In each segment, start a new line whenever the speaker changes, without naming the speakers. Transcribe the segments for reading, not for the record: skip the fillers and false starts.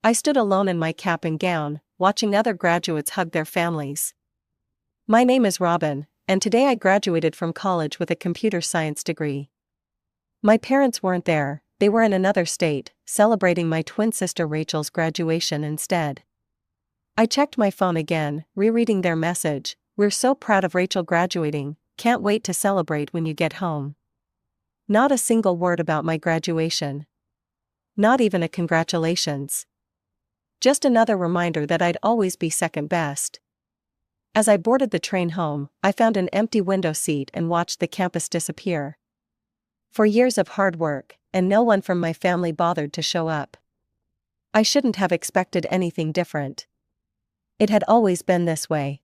I stood alone in my cap and gown, watching other graduates hug their families. My name is Robin, and today I graduated from college with a computer science degree. My parents weren't there, they were in another state, celebrating my twin sister Rachel's graduation instead. I checked my phone again, rereading their message. "We're so proud of Rachel graduating, can't wait to celebrate when you get home." Not a single word about my graduation. Not even a congratulations. Just another reminder that I'd always be second best. As I boarded the train home, I found an empty window seat and watched the campus disappear. For years of hard work, and no one from my family bothered to show up. I shouldn't have expected anything different. It had always been this way.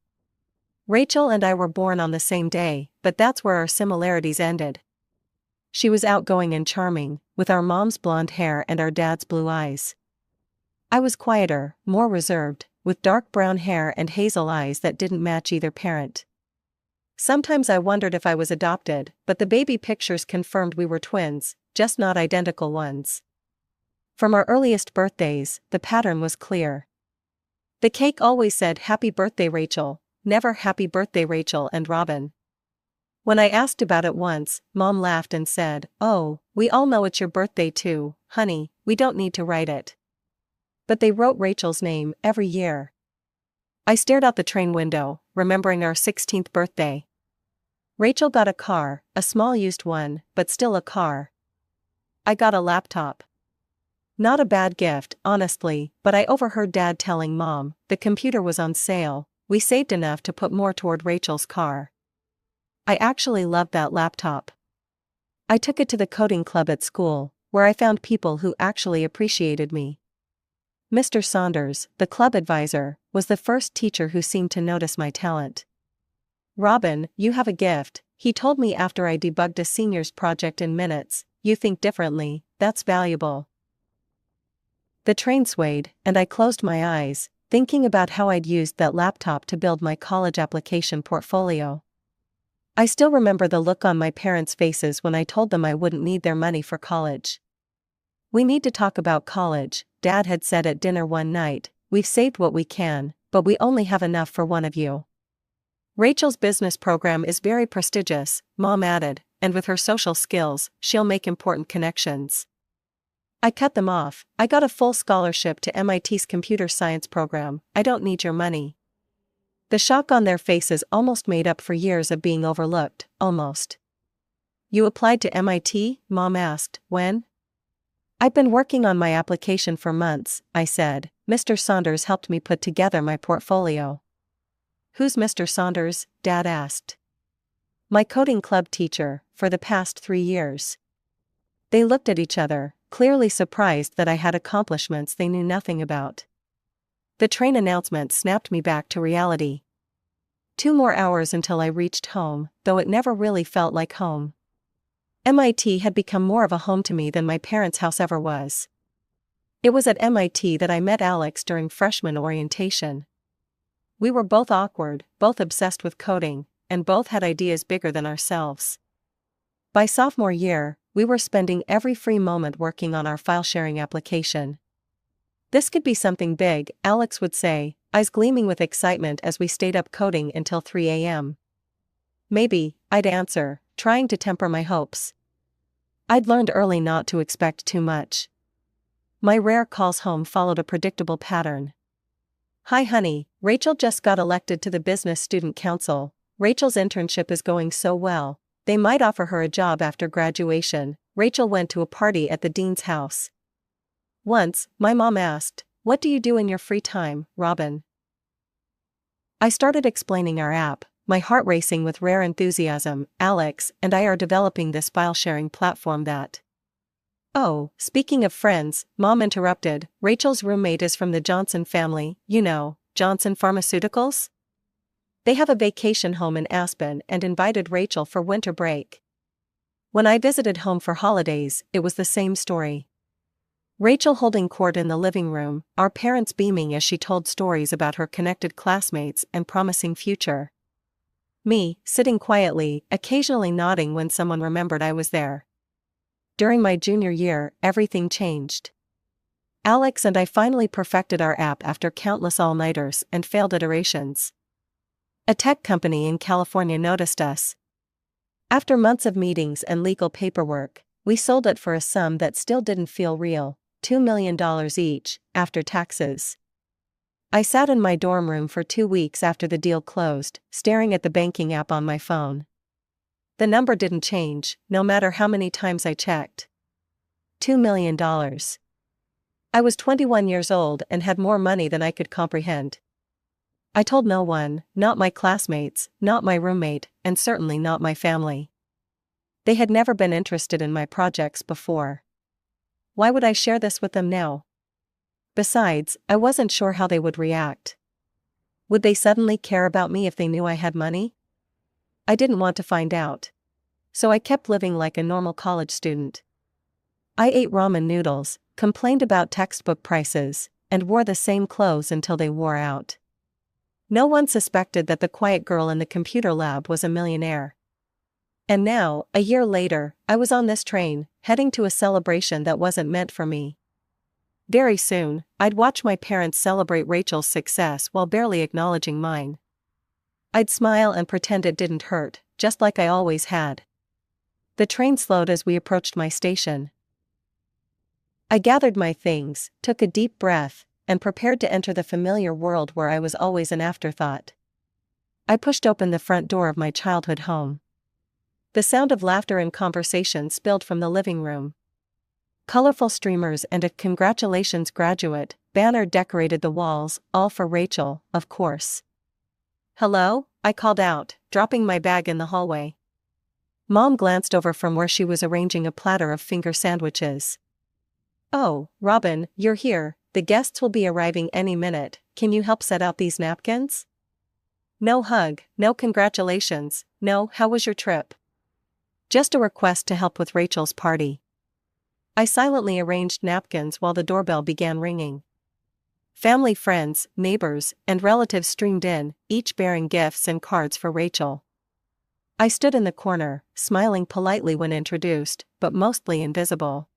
Rachel and I were born on the same day, but that's where our similarities ended. She was outgoing and charming, with our mom's blonde hair and our dad's blue eyes. I was quieter, more reserved, with dark brown hair and hazel eyes that didn't match either parent. Sometimes I wondered if I was adopted, but the baby pictures confirmed we were twins, just not identical ones. From our earliest birthdays, the pattern was clear. The cake always said "Happy Birthday Rachel," never "Happy Birthday Rachel and Robin." When I asked about it once, Mom laughed and said, "Oh, we all know it's your birthday too, honey, we don't need to write it." But they wrote Rachel's name every year. I stared out the train window, remembering our 16th birthday. Rachel got a car, a small used one, but still a car. I got a laptop. Not a bad gift, honestly, but I overheard Dad telling Mom the computer was on sale. We saved enough to put more toward Rachel's car. I actually loved that laptop. I took it to the coding club at school, where I found people who actually appreciated me. Mr. Saunders, the club advisor, was the first teacher who seemed to notice my talent. "Robin, you have a gift," he told me after I debugged a senior's project in minutes. "You think differently, that's valuable." The train swayed, and I closed my eyes, thinking about how I'd used that laptop to build my college application portfolio. I still remember the look on my parents' faces when I told them I wouldn't need their money for college. "We need to talk about college," Dad had said at dinner one night. "We've saved what we can, but we only have enough for one of you." "Rachel's business program is very prestigious," Mom added, "and with her social skills, she'll make important connections." I cut them off. "I got a full scholarship to MIT's computer science program, I don't need your money." The shock on their faces almost made up for years of being overlooked, almost. "You applied to MIT?" Mom asked. "When?" "I've been working on my application for months," I said. "Mr. Saunders helped me put together my portfolio." "Who's Mr. Saunders?" Dad asked. "My coding club teacher, for the past 3 years." They looked at each other, clearly surprised that I had accomplishments they knew nothing about. The train announcement snapped me back to reality. 2 more hours until I reached home, though it never really felt like home. MIT had become more of a home to me than my parents' house ever was. It was at MIT that I met Alex during freshman orientation. We were both awkward, both obsessed with coding, and both had ideas bigger than ourselves. By sophomore year, we were spending every free moment working on our file-sharing application. "This could be something big," Alex would say, eyes gleaming with excitement as we stayed up coding until 3 a.m. "Maybe," I'd answer, trying to temper my hopes. I'd learned early not to expect too much. My rare calls home followed a predictable pattern. "Hi honey, Rachel just got elected to the Business Student Council. Rachel's internship is going so well, they might offer her a job after graduation." Rachel went to a party at the dean's house. Once, my mom asked, "What do you do in your free time, Robin?" I started explaining our app, my heart racing with rare enthusiasm. "Alex and I are developing this file-sharing platform that—" "Oh, speaking of friends," Mom interrupted, "Rachel's roommate is from the Johnson family, you know, Johnson Pharmaceuticals? They have a vacation home in Aspen and invited Rachel for winter break." When I visited home for holidays, it was the same story. Rachel holding court in the living room, our parents beaming as she told stories about her connected classmates and promising future. Me, sitting quietly, occasionally nodding when someone remembered I was there. During my junior year, everything changed. Alex and I finally perfected our app after countless all-nighters and failed iterations. A tech company in California noticed us. After months of meetings and legal paperwork, we sold it for a sum that still didn't feel real, $2 million each, after taxes. I sat in my dorm room for 2 weeks after the deal closed, staring at the banking app on my phone. The number didn't change, no matter how many times I checked. $2 million. I was 21 years old and had more money than I could comprehend. I told no one, not my classmates, not my roommate, and certainly not my family. They had never been interested in my projects before. Why would I share this with them now? Besides, I wasn't sure how they would react. Would they suddenly care about me if they knew I had money? I didn't want to find out. So I kept living like a normal college student. I ate ramen noodles, complained about textbook prices, and wore the same clothes until they wore out. No one suspected that the quiet girl in the computer lab was a millionaire. And now, a year later, I was on this train, heading to a celebration that wasn't meant for me. Very soon, I'd watch my parents celebrate Rachel's success while barely acknowledging mine. I'd smile and pretend it didn't hurt, just like I always had. The train slowed as we approached my station. I gathered my things, took a deep breath, and prepared to enter the familiar world where I was always an afterthought. I pushed open the front door of my childhood home. The sound of laughter and conversation spilled from the living room. Colorful streamers and a "Congratulations graduate" banner decorated the walls, all for Rachel, of course. "Hello?" I called out, dropping my bag in the hallway. Mom glanced over from where she was arranging a platter of finger sandwiches. "Oh, Robin, you're here. The guests will be arriving any minute. Can you help set out these napkins?" No hug, no congratulations, no "how was your trip?" Just a request to help with Rachel's party. I silently arranged napkins while the doorbell began ringing. Family, friends, neighbors, and relatives streamed in, each bearing gifts and cards for Rachel. I stood in the corner, smiling politely when introduced, but mostly invisible.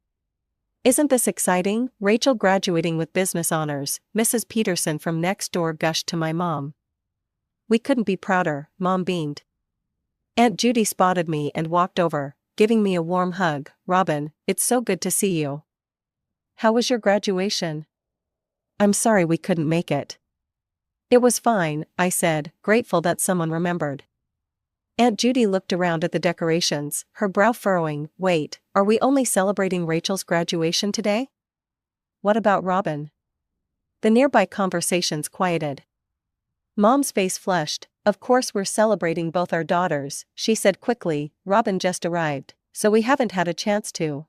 "Isn't this exciting? Rachel graduating with business honors," Mrs. Peterson from next door gushed to my mom. "We couldn't be prouder," Mom beamed. Aunt Judy spotted me and walked over, giving me a warm hug. "Robin, it's so good to see you. How was your graduation?" "I'm sorry we couldn't make it." "It was fine," I said, grateful that someone remembered. Aunt Judy looked around at the decorations, her brow furrowing. "Wait, are we only celebrating Rachel's graduation today? What about Robin?" The nearby conversations quieted. Mom's face flushed. "Of course we're celebrating both our daughters," she said quickly. "Robin just arrived, so we haven't had a chance to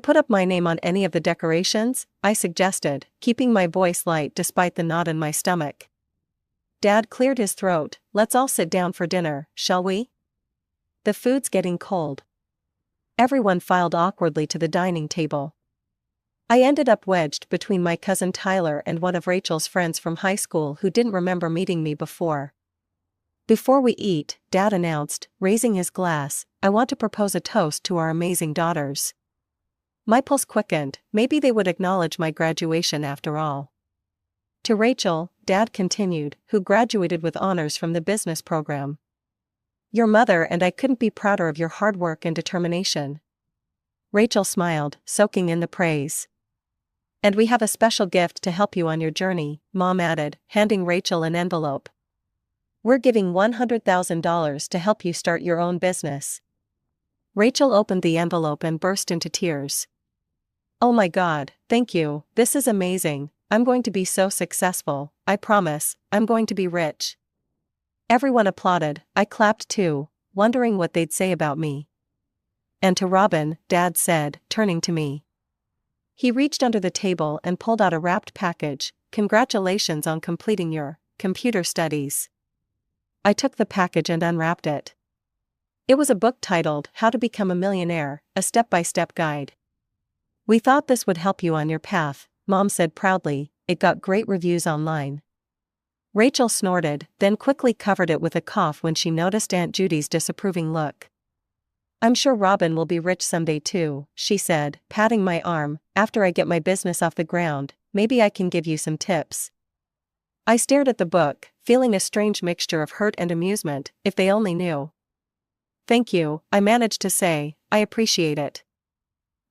put up my name on any of the decorations," I suggested, keeping my voice light despite the knot in my stomach. Dad cleared his throat. "Let's all sit down for dinner, shall we? The food's getting cold." Everyone filed awkwardly to the dining table. I ended up wedged between my cousin Tyler and one of Rachel's friends from high school who didn't remember meeting me before. "Before we eat," Dad announced, raising his glass, "I want to propose a toast to our amazing daughters." My pulse quickened. Maybe they would acknowledge my graduation after all. "To Rachel," Dad continued, "who graduated with honors from the business program. Your mother and I couldn't be prouder of your hard work and determination." Rachel smiled, soaking in the praise. "And we have a special gift to help you on your journey," Mom added, handing Rachel an envelope. "We're giving $100,000 to help you start your own business." Rachel opened the envelope and burst into tears. "Oh my God, thank you, this is amazing. I'm going to be so successful, I promise, I'm going to be rich." Everyone applauded. I clapped too, wondering what they'd say about me. "And to Robin," Dad said, turning to me. He reached under the table and pulled out a wrapped package. "Congratulations on completing your computer studies." I took the package and unwrapped it. It was a book titled "How to Become a Millionaire, a Step-by-Step Guide." "We thought this would help you on your path," Mom said proudly. "It got great reviews online." Rachel snorted, then quickly covered it with a cough when she noticed Aunt Judy's disapproving look. I'm sure Robin will be rich someday too, she said, patting my arm. After I get my business off the ground, maybe I can give you some tips. I stared at the book, feeling a strange mixture of hurt and amusement. If they only knew. Thank you, I managed to say. I appreciate it.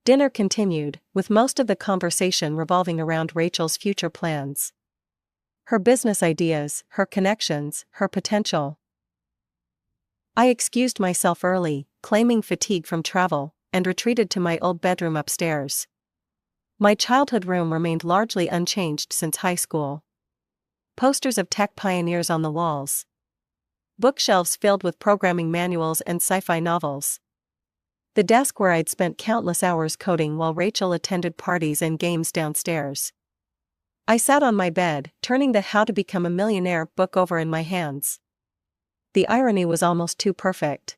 Dinner continued, with most of the conversation revolving around Rachel's future plans. Her business ideas, her connections, her potential. I excused myself early, claiming fatigue from travel, and retreated to my old bedroom upstairs. My childhood room remained largely unchanged since high school. Posters of tech pioneers on the walls. Bookshelves filled with programming manuals and sci-fi novels. The desk where I'd spent countless hours coding while Rachel attended parties and games downstairs. I sat on my bed, turning the How to Become a Millionaire book over in my hands. The irony was almost too perfect.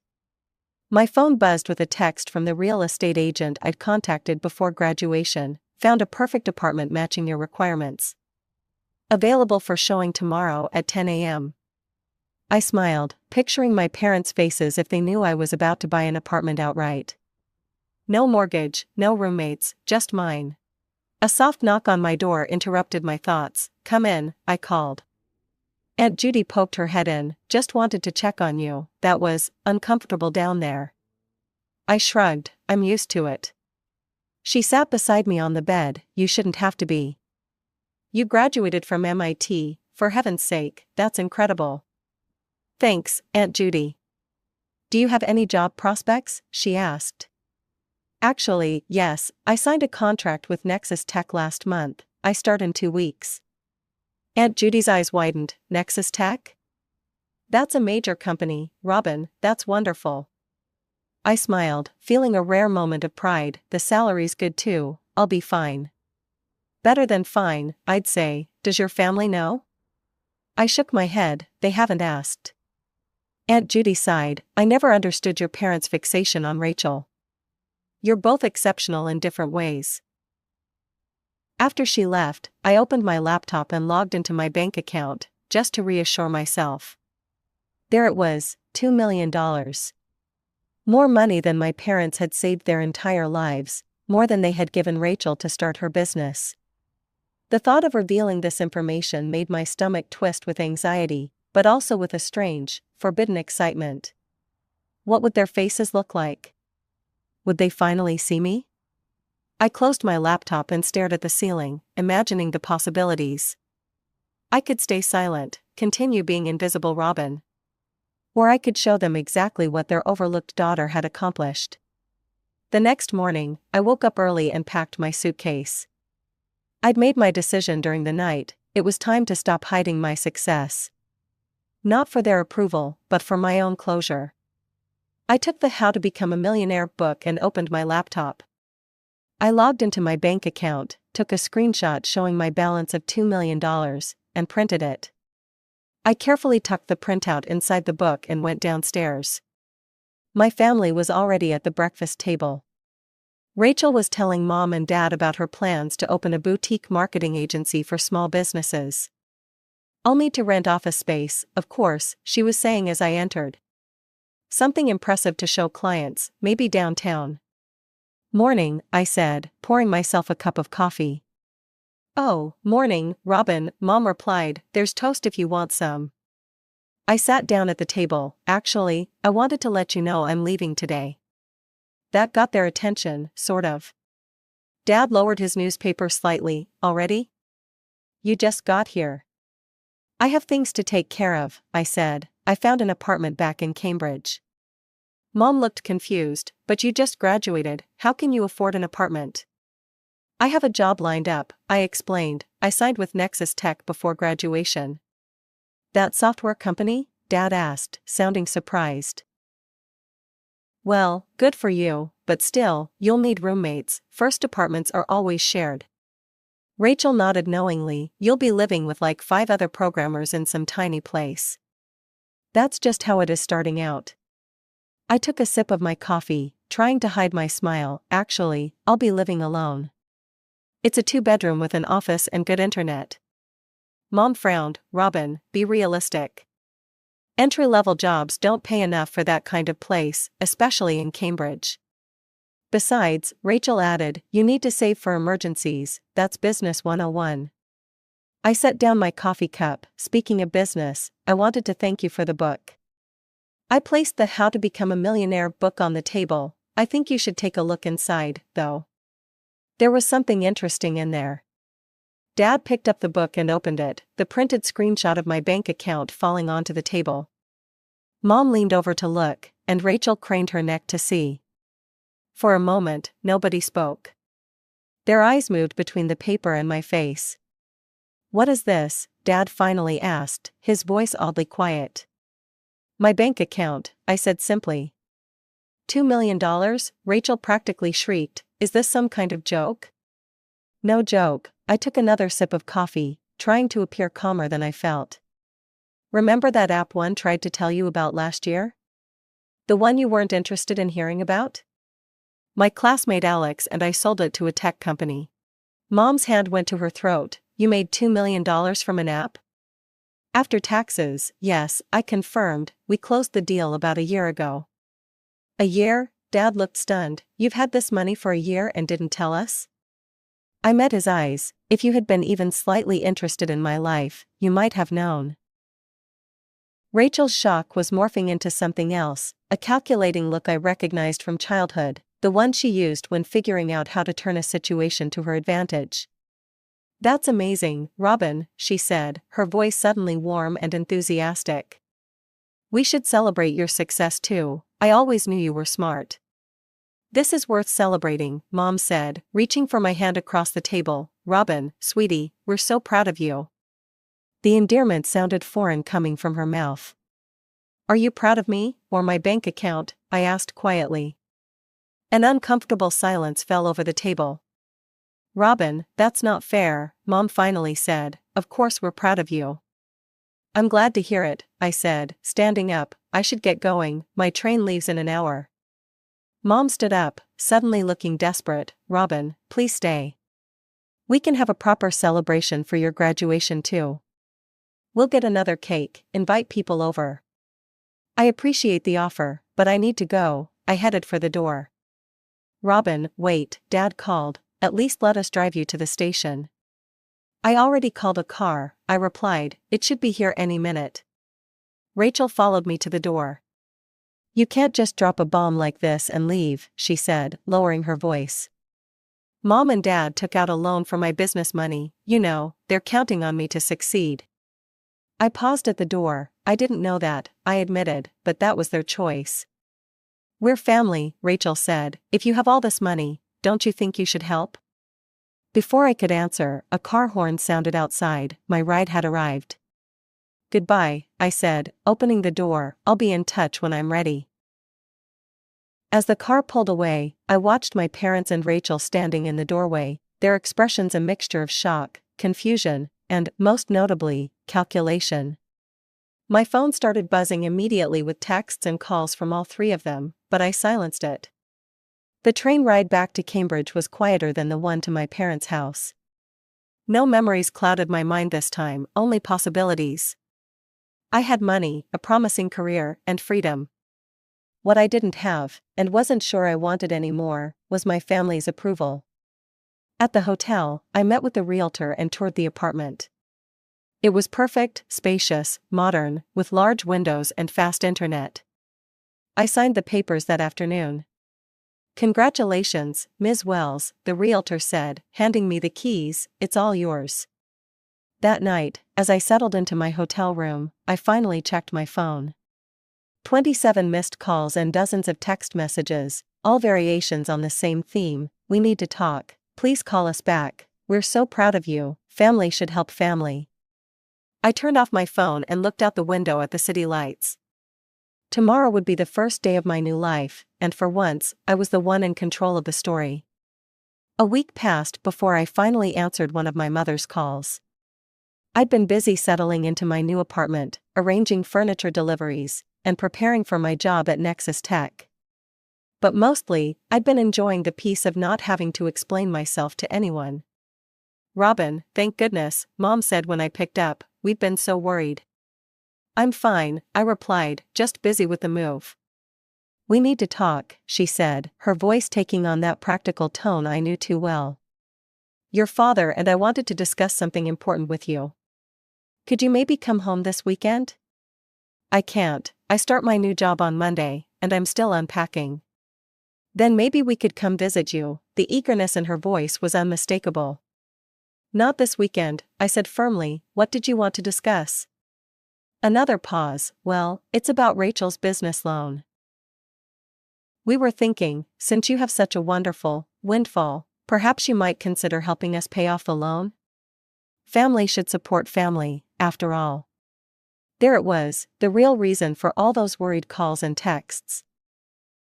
My phone buzzed with a text from the real estate agent I'd contacted before graduation. Found a perfect apartment matching your requirements. Available for showing tomorrow at 10 a.m. I smiled, picturing my parents' faces if they knew I was about to buy an apartment outright. No mortgage, no roommates, just mine. A soft knock on my door interrupted my thoughts. Come in, I called. Aunt Judy poked her head in. Just wanted to check on you. That was uncomfortable down there. I shrugged. I'm used to it. She sat beside me on the bed. You shouldn't have to be. You graduated from MIT, for heaven's sake, that's incredible. Thanks, Aunt Judy. Do you have any job prospects? She asked. Actually, yes, I signed a contract with Nexus Tech last month. I start in 2 weeks. Aunt Judy's eyes widened. Nexus Tech? That's a major company, Robin, that's wonderful. I smiled, feeling a rare moment of pride. The salary's good too, I'll be fine. Better than fine, I'd say. Does your family know? I shook my head. They haven't asked. Aunt Judy sighed. I never understood your parents' fixation on Rachel. You're both exceptional in different ways. After she left, I opened my laptop and logged into my bank account, just to reassure myself. There it was, $2 million. More money than my parents had saved their entire lives, more than they had given Rachel to start her business. The thought of revealing this information made my stomach twist with anxiety, but also with a strange, forbidden excitement. What would their faces look like? Would they finally see me? I closed my laptop and stared at the ceiling, imagining the possibilities. I could stay silent, continue being invisible Robin. Or I could show them exactly what their overlooked daughter had accomplished. The next morning, I woke up early and packed my suitcase. I'd made my decision during the night. It was time to stop hiding my success. Not for their approval, but for my own closure. I took the How to Become a Millionaire book and opened my laptop. I logged into my bank account, took a screenshot showing my balance of $2 million, and printed it. I carefully tucked the printout inside the book and went downstairs. My family was already at the breakfast table. Rachel was telling Mom and Dad about her plans to open a boutique marketing agency for small businesses. I'll need to rent office space, of course, she was saying as I entered. Something impressive to show clients, maybe downtown. Morning, I said, pouring myself a cup of coffee. Oh, morning, Robin, Mom replied. There's toast if you want some. I sat down at the table. Actually, I wanted to let you know I'm leaving today. That got their attention, sort of. Dad lowered his newspaper slightly. Already? You just got here. I have things to take care of, I said. I found an apartment back in Cambridge. Mom looked confused. But you just graduated, how can you afford an apartment? I have a job lined up, I explained. I signed with Nexus Tech before graduation. That software company? Dad asked, sounding surprised. Well, good for you, but still, you'll need roommates. First apartments are always shared. Rachel nodded knowingly. You'll be living with like 5 other programmers in some tiny place. That's just how it is starting out. I took a sip of my coffee, trying to hide my smile. Actually, I'll be living alone. It's a 2-bedroom with an office and good internet. Mom frowned. Robin, be realistic. Entry-level jobs don't pay enough for that kind of place, especially in Cambridge. Besides, Rachel added, you need to save for emergencies, that's business 101. I set down my coffee cup. Speaking of business, I wanted to thank you for the book. I placed the How to Become a Millionaire book on the table. I think you should take a look inside, though. There was something interesting in there. Dad picked up the book and opened it, the printed screenshot of my bank account falling onto the table. Mom leaned over to look, and Rachel craned her neck to see. For a moment, nobody spoke. Their eyes moved between the paper and my face. What is this? Dad finally asked, his voice oddly quiet. My bank account, I said simply. $2 million? Rachel practically shrieked, is this some kind of joke? No joke. I took another sip of coffee, trying to appear calmer than I felt. Remember that app one tried to tell you about last year? The one you weren't interested in hearing about? My classmate Alex and I sold it to a tech company. Mom's hand went to her throat. You made $2 million from an app? After taxes, yes, I confirmed. We closed the deal about a year ago. A year? Dad looked stunned. You've had this money for a year and didn't tell us? I met his eyes. If you had been even slightly interested in my life, you might have known. Rachel's shock was morphing into something else, a calculating look I recognized from childhood, the one she used when figuring out how to turn a situation to her advantage. That's amazing, Robin, she said, her voice suddenly warm and enthusiastic. We should celebrate your success too. I always knew you were smart. This is worth celebrating, Mom said, reaching for my hand across the table. Robin, sweetie, we're so proud of you. The endearment sounded foreign coming from her mouth. Are you proud of me, or my bank account? I asked quietly. An uncomfortable silence fell over the table. Robin, that's not fair, Mom finally said. Of course we're proud of you. I'm glad to hear it, I said, standing up. I should get going, my train leaves in an hour. Mom stood up, suddenly looking desperate. Robin, please stay. We can have a proper celebration for your graduation too. We'll get another cake, invite people over. I appreciate the offer, but I need to go. I headed for the door. Robin, wait, Dad called. At least let us drive you to the station. I already called a car, I replied. It should be here any minute. Rachel followed me to the door. You can't just drop a bomb like this and leave, she said, lowering her voice. Mom and Dad took out a loan for my business money. You know, they're counting on me to succeed. I paused at the door. I didn't know that, I admitted, but that was their choice. We're family, Rachel said. If you have all this money, don't you think you should help? Before I could answer, a car horn sounded outside. My ride had arrived. Goodbye, I said, opening the door. I'll be in touch when I'm ready. As the car pulled away, I watched my parents and Rachel standing in the doorway, their expressions a mixture of shock, confusion, and, most notably, calculation. My phone started buzzing immediately with texts and calls from all three of them, but I silenced it. The train ride back to Cambridge was quieter than the one to my parents' house. No memories clouded my mind this time, only possibilities. I had money, a promising career, and freedom. What I didn't have, and wasn't sure I wanted any more, was my family's approval. At the hotel, I met with the realtor and toured the apartment. It was perfect, spacious, modern, with large windows and fast internet. I signed the papers that afternoon. Congratulations, Ms. Wells, the realtor said, handing me the keys. It's all yours. That night, as I settled into my hotel room, I finally checked my phone. 27 missed calls and dozens of text messages, all variations on the same theme. We need to talk. Please call us back. We're so proud of you. Family should help family. I turned off my phone and looked out the window at the city lights. Tomorrow would be the first day of my new life, and for once, I was the one in control of the story. A week passed before I finally answered one of my mother's calls. I'd been busy settling into my new apartment, arranging furniture deliveries, and preparing for my job at Nexus Tech. But mostly, I'd been enjoying the peace of not having to explain myself to anyone. Robin, thank goodness, Mom said when I picked up, we'd been so worried. I'm fine, I replied, just busy with the move. We need to talk, she said, her voice taking on that practical tone I knew too well. Your father and I wanted to discuss something important with you. Could you maybe come home this weekend? I can't, I start my new job on Monday, and I'm still unpacking. Then maybe we could come visit you. The eagerness in her voice was unmistakable. Not this weekend, I said firmly. What did you want to discuss? Another pause. Well, it's about Rachel's business loan. We were thinking, since you have such a wonderful windfall, perhaps you might consider helping us pay off the loan? Family should support family, after all. There it was, the real reason for all those worried calls and texts.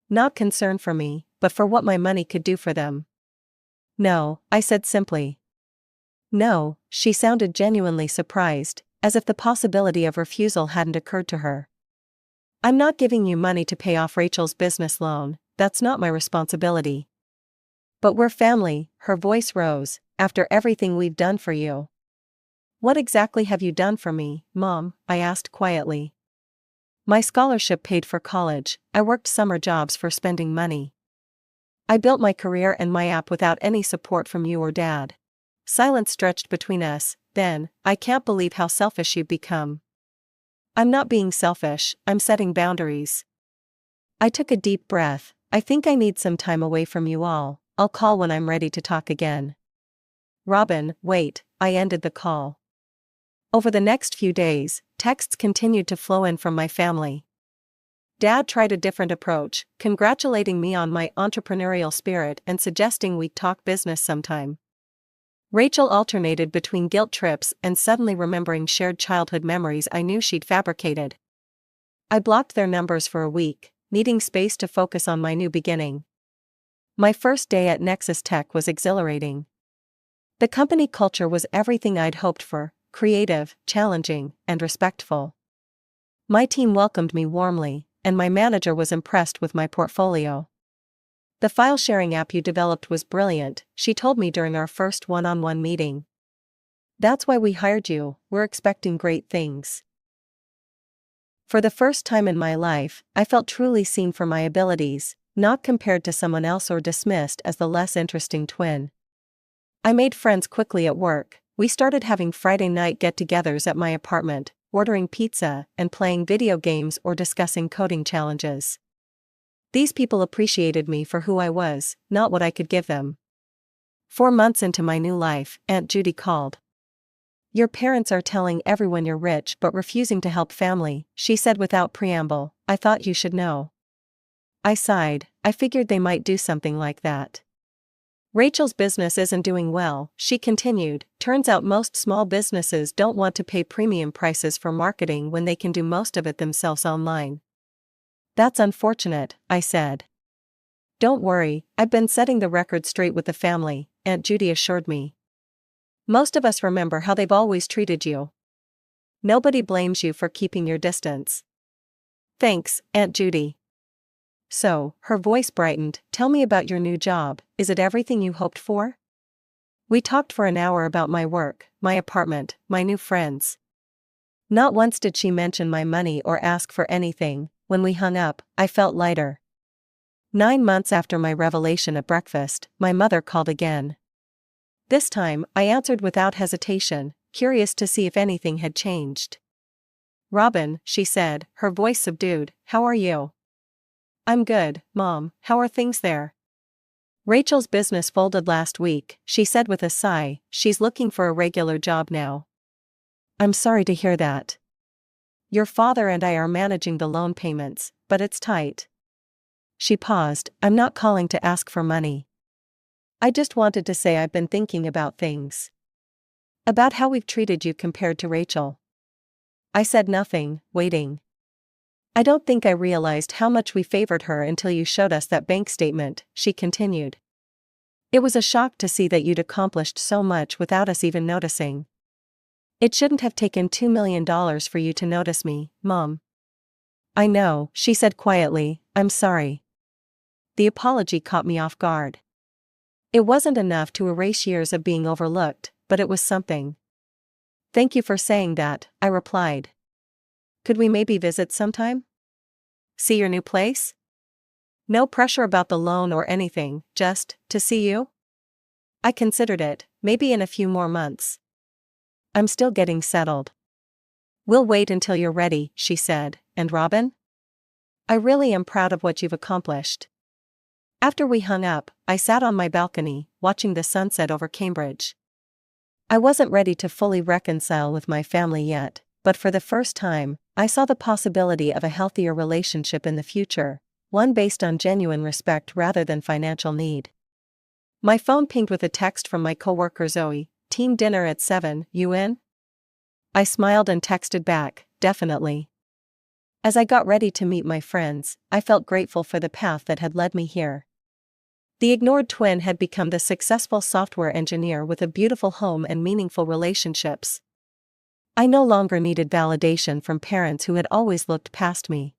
Not concern for me, but for what my money could do for them. No, I said simply. No, she sounded genuinely surprised, as if the possibility of refusal hadn't occurred to her. I'm not giving you money to pay off Rachel's business loan, that's not my responsibility. But we're family, her voice rose, after everything we've done for you. What exactly have you done for me, Mom? I asked quietly. My scholarship paid for college, I worked summer jobs for spending money. I built my career and my app without any support from you or Dad. Silence stretched between us. Then, I can't believe how selfish you've become. I'm not being selfish, I'm setting boundaries. I took a deep breath. I think I need some time away from you all. I'll call when I'm ready to talk again. Robin, wait, I ended the call. Over the next few days, texts continued to flow in from my family. Dad tried a different approach, congratulating me on my entrepreneurial spirit and suggesting we'd talk business sometime. Rachel alternated between guilt trips and suddenly remembering shared childhood memories I knew she'd fabricated. I blocked their numbers for a week, needing space to focus on my new beginning. My first day at Nexus Tech was exhilarating. The company culture was everything I'd hoped for, creative, challenging, and respectful. My team welcomed me warmly, and my manager was impressed with my portfolio. The file-sharing app you developed was brilliant, she told me during our first one-on-one meeting. That's why we hired you, we're expecting great things. For the first time in my life, I felt truly seen for my abilities, not compared to someone else or dismissed as the less interesting twin. I made friends quickly at work. We started having Friday night get-togethers at my apartment, ordering pizza and playing video games or discussing coding challenges. These people appreciated me for who I was, not what I could give them. 4 months into my new life, Aunt Judy called. Your parents are telling everyone you're rich but refusing to help family, she said without preamble. I thought you should know. I sighed, I figured they might do something like that. Rachel's business isn't doing well, she continued. Turns out most small businesses don't want to pay premium prices for marketing when they can do most of it themselves online. That's unfortunate, I said. Don't worry, I've been setting the record straight with the family, Aunt Judy assured me. Most of us remember how they've always treated you. Nobody blames you for keeping your distance. Thanks, Aunt Judy. So, her voice brightened, tell me about your new job, is it everything you hoped for? We talked for an hour about my work, my apartment, my new friends. Not once did she mention my money or ask for anything. When we hung up, I felt lighter. 9 months after my revelation at breakfast, my mother called again. This time, I answered without hesitation, curious to see if anything had changed. Robin, she said, her voice subdued, how are you? I'm good, Mom, how are things there? Rachel's business folded last week, she said with a sigh, she's looking for a regular job now. I'm sorry to hear that. Your father and I are managing the loan payments, but it's tight. She paused, I'm not calling to ask for money. I just wanted to say I've been thinking about things. About how we've treated you compared to Rachel. I said nothing, waiting. I don't think I realized how much we favored her until you showed us that bank statement, she continued. It was a shock to see that you'd accomplished so much without us even noticing. It shouldn't have taken $2 million for you to notice me, Mom. I know, she said quietly, I'm sorry. The apology caught me off guard. It wasn't enough to erase years of being overlooked, but it was something. Thank you for saying that, I replied. Could we maybe visit sometime? See your new place? No pressure about the loan or anything, just to see you? I considered it, maybe in a few more months. I'm still getting settled. We'll wait until you're ready, she said. And Robin? I really am proud of what you've accomplished. After we hung up, I sat on my balcony, watching the sunset over Cambridge. I wasn't ready to fully reconcile with my family yet, but for the first time, I saw the possibility of a healthier relationship in the future, one based on genuine respect rather than financial need. My phone pinged with a text from my coworker Zoe, team dinner at 7, you in? I smiled and texted back, definitely. As I got ready to meet my friends, I felt grateful for the path that had led me here. The ignored twin had become the successful software engineer with a beautiful home and meaningful relationships. I no longer needed validation from parents who had always looked past me.